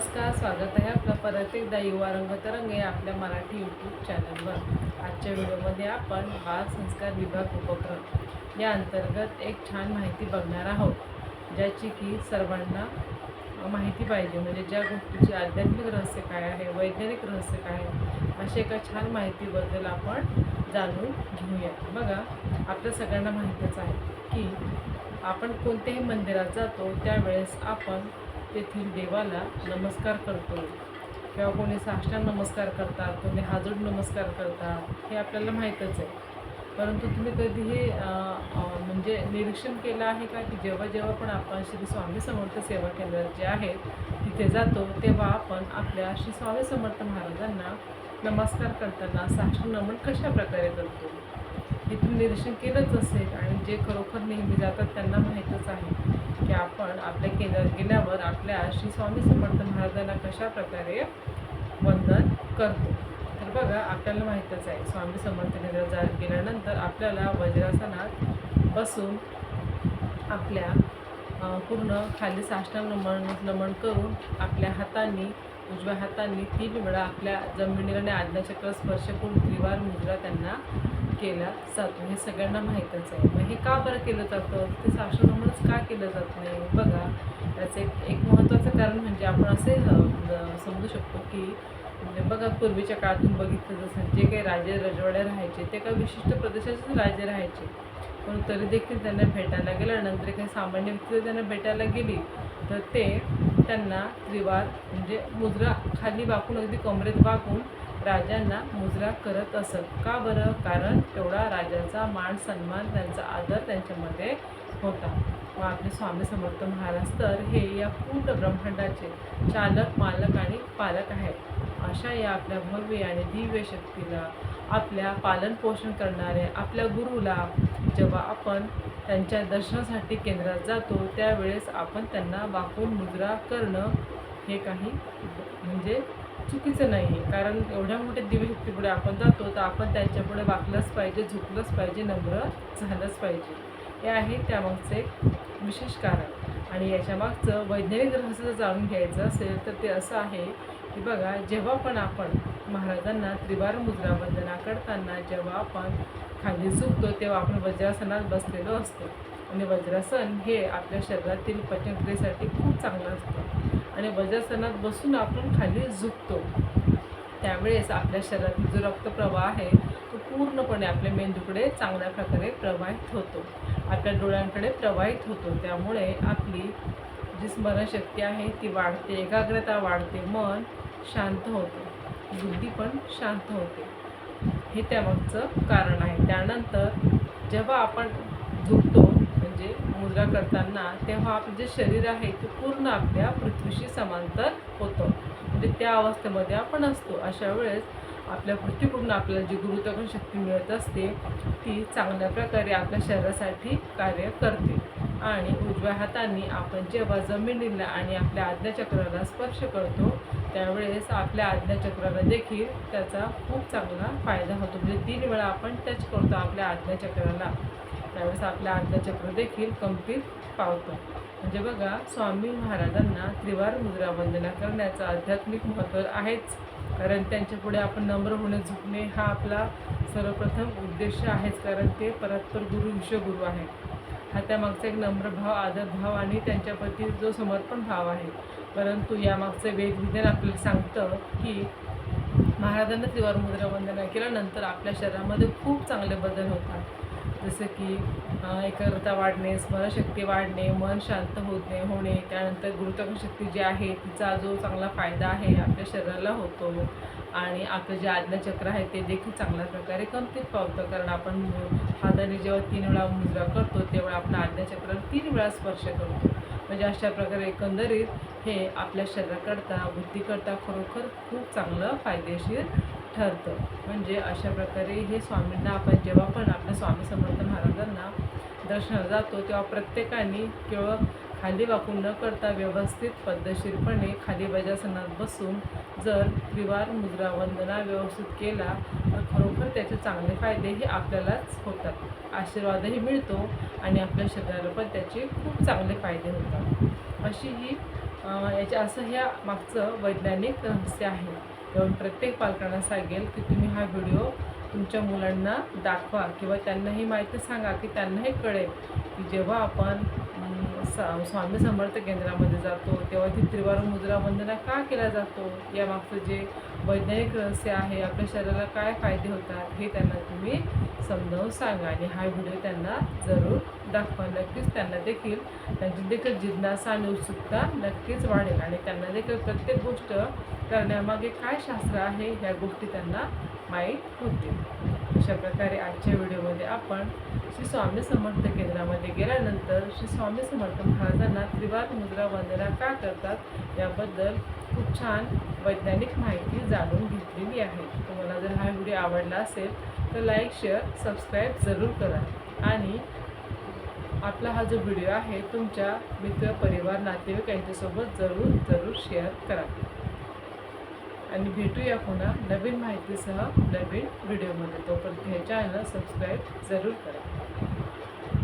नमस्कार, स्वागत आहे आपलं परत एकदा युवा रंगतरंग या आपल्या मराठी यूट्यूब चॅनलवर. आजच्या व्हिडिओमध्ये आपण बाल संस्कार विभाग उपक्रम या अंतर्गत एक छान माहिती बघणार आहोत, ज्याची की सर्वांना माहिती पाहिजे. म्हणजे ज्या गोष्टीची आध्यात्मिक रहस्य काय आहे, वैज्ञानिक रहस्य काय आहे, अशा एका छान माहितीबद्दल आपण जाणून घेऊया. बघा, आपल्या सगळ्यांना माहितीच आहे की आपण कोणत्याही मंदिरात जातो त्यावेळेस आपण तेथील देवाला नमस्कार करतो किंवा कोणी साष्टांग नमस्कार करतात, कोणी हात जोडून नमस्कार करतात, हे आपल्याला माहीतच आहे. परंतु तुम्ही कधी हे म्हणजे निरीक्षण केलं आहे का की जेव्हा जेव्हा पण आपण श्री स्वामी समर्थ सेवा केंद्र जे आहे तिथे जातो तेव्हा आपण आपल्या श्री स्वामी समर्थ महाराजांना नमस्कार करताना साष्टांग नमन कशा प्रकारे करतो हे तुम्ही निरीक्षण केलंच असेल. आणि जे खरोखर नेहमी जातात त्यांना माहीतच आहे की आपण आपल्या केंद्रात गेल्यावर आपल्या श्री स्वामी समर्थ महाराजांना कशा प्रकारे वंदन करतो. तर बघा, आपल्याला माहीतच आहे स्वामी समर्थ केंद्रात गेल्यानंतर आपल्याला वज्रासनात बसून आपल्या पूर्ण खाली साष्टांग नमन करून आपल्या हातांनी उजव्या हातांनी 3 वेळा आपल्या जमिनीला आणि आज्ञाचक्र स्पर्श करून त्रिवार मुद्रा त्यांना केला जातो. हे सगळ्यांना माहीतच आहे. मग हे का बरं केलं जातं, ते साष्टांग नमनच का केलं जात नाही? बघा, त्याचं एक महत्त्वाचं कारण म्हणजे आपण असे समजू शकतो की म्हणजे बघा, पूर्वीच्या काळातून बघितलं जसं जे काही राजे रजवाडे राहायचे ते काही विशिष्ट प्रदेशाचेच राजे राहायचे, पण तरी देखील त्यांना भेटायला गेल्यानंतर काही सामान्य व्यक्ती त्यांना भेटायला गेली तर ते त्यांना त्रिवार म्हणजे मुद्रा खाली वाकून अगदी कमरेत वाकून राजांना मुजरा करत असत. का बरं? कारण तेवढा राजाचा मान सन्मान, त्यांचा आदर त्यांच्यामध्ये होता. व आपले स्वामी समर्थ महाराज तर हे या पूर्ण ब्रह्मांडाचे चालक, मालक आणि पालक आहेत. अशा या आपल्या भव्य आणि दिव्य शक्तीला, आपल्या पालन पोषण करणारे आपल्या गुरुला जेव्हा आपण त्यांच्या दर्शनासाठी केंद्रात जातो त्यावेळेस आपण त्यांना वाकून मुजरा करणं हे काही म्हणजे चुकीचं नाही आहे. कारण एवढ्या मोठ्या दिव्यशक्तीपुढे आपण जातो तर आपण त्यांच्यापुढे वाकलंच पाहिजे, झुकलंच पाहिजे, नम्र झालंच पाहिजे. हे आहे त्यामागचं एक विशेष कारण. आणि याच्यामागचं वैज्ञानिक रहस्य जर जाणून घ्यायचं असेल तर ते असं आहे की बघा, जेव्हा पण आपण महाराजांना त्रिवार मुद्रा वंदना करताना जेव्हा आपण खाली झुकतो तेव्हा आपण वज्रासनात बसलेलो असतो. आणि वज्रासन हे आपल्या शरीरातील पचनक्रियेसाठी खूप चांगलं असतं. आणि वज्रासनात बसून आपण खाली झुकतो त्यावेळेस आपल्या शरीरातील जो रक्तप्रवाह आहे तो पूर्णपणे आपल्या मेंदूकडे चांगल्या प्रकारे प्रवाहित होतो, आपल्या डोळ्यांकडे प्रवाहित होतो. त्यामुळे आपली जी स्मरणशक्ती आहे ती वाढते, एकाग्रता वाढते, मन शांत होते, बुद्धी पण शांत होते. हे त्यामागचं कारण आहे. त्यानंतर जेव्हा आपण झुकतो म्हणजे मुद्रा करताना तेव्हा आपलं जे शरीर आहे ते पूर्ण आपल्या पृथ्वीशी समांतर होतं, म्हणजे त्या अवस्थेमध्ये आपण असतो. अशा वेळेस आपल्या पृथ्वीकडून आपल्याला जी गुरुत्वाकर्षण शक्ती मिळत असते ती चांगल्या प्रकारे आपल्या शरीरासाठी कार्य करते. आणि उजव्या हातांनी आपण जेव्हा जमिनीला आणि आपल्या आज्ञाचक्राला स्पर्श करतो त्यावेळेस आपल्या आज्ञाचक्राला देखील त्याचा खूप चांगला फायदा होतो. म्हणजे 3 वेळा आपण टच करतो आपल्या आज्ञाचक्राला, त्यावेळेस आपल्या आज्ञाचक्र देखील कंपित पावतं. म्हणजे बघा, स्वामी महाराजांना त्रिवार मुद्रा वंदना करण्याचं आध्यात्मिक महत्त्व आहेच. कारण त्यांच्यापुढे आपण नम्र होणे, झुकणे हा आपला सर्वप्रथम उद्देश आहेच. कारण ते परस्पर गुरु, विश्वगुरू आहे. हा त्यामागचा एक नम्र भाव, आदरभाव आणि त्यांच्याप्रती जो समर्पण भाव आहे. परंतु यामागचं वेदविज्ञान आपल्याला सांगतं की महाराजांना त्रिवार मुद्रा वंदना केल्यानंतर आपल्या शरीरामध्ये खूप चांगले बदल होतात. जसं की एकाग्रता वाढणे, स्मरणशक्ती वाढणे, मन शांत होणे, त्यानंतर गुरुत्वाकर्षण शक्ती जी आहे तिचा जो चांगला फायदा आहे आपल्या शरीराला होतो. आणि आपलं जे आज्ञाचक्र आहे ते देखील चांगल्या प्रकारे कंपित पावतं. कारण आपण हाताने जेव्हा 3 वेळा मुद्रा करतो तेव्हा आपण आज्ञाचक्राला 3 वेळा स्पर्श करतो. म्हणजे अशा प्रकारे एकंदरीत हे आपल्या शरीराकरता, बुद्धीकरता खरोखर खूप चांगलं फायदेशीर ठरतं. म्हणजे अशा प्रकारे हे स्वामींना आपण जेव्हा पण आपल्या स्वामी समर्थ महाराजांना दर्शनाला जातो तेव्हा प्रत्येकाने केवळ खाली वाकून न करता व्यवस्थित पद्धतशीरपणे खाली वज्रासनात बसून जर त्रिवार मुद्रा वंदना व्यवस्थित केला तर खरोखर त्याचे चांगले फायदे हे आपल्यालाच होतात, आशीर्वादही मिळतो आणि आपल्या शरीराला पण त्याचे खूप चांगले फायदे होतात. अशी ही याच्या असं ह्या मागचं वैज्ञानिक रहस्य आहे. तेव्हा प्रत्येक पालकांना सांगेल की तुम्ही हा व्हिडिओ तुमच्या मुलांना दाखवा किंवा त्यांना ही माहिती सांगा की त्यांनाही कळेल की जेव्हा आपण स्वामी समर्थ केंद्रामध्ये जातो तेव्हा ती त्रिवार मुद्रा वंदना का केला जातो, यामागचं जे वैज्ञानिक रहस्य आहे, आपल्या शरीराला काय फायदे होतात हे त्यांना तुम्ही समजावून सांगा आणि हा व्हिडिओ त्यांना जरूर दाखवा. नक्कीच त्यांना देखील त्यांची देखील जिज्ञासा आणि उत्सुकता नक्कीच वाढेल आणि त्यांना देखील प्रत्येक गोष्ट करण्यामागे काय शास्त्र आहे ह्या गोष्टी त्यांना माहीत होतील. अशा प्रकारे आजच्या व्हिडिओमध्ये आपण श्री स्वामी समर्थ केंद्रामध्ये गेल्यानंतर श्री स्वामी समर्थ महाराजांना त्रिवार मुद्रा वंदना का करतात याबद्दल खूप छान वैज्ञानिक माहिती जाणून घेतलेली आहे. तुम्हाला जर हा व्हिडिओ आवडला असेल तर लाईक, शेअर, सबस्क्राईब जरूर करा आणि आपला हा जो व्हिडिओ आहे तुमच्या मित्र, परिवार, नातेवाईक यांच्यासोबत जरूर शेअर करा आणि भेटूया पुन्हा नवीन माहितीसह नवीन व्हिडिओमध्ये. तोपर्यंत हे चॅनल सबस्क्राईब जरूर करा.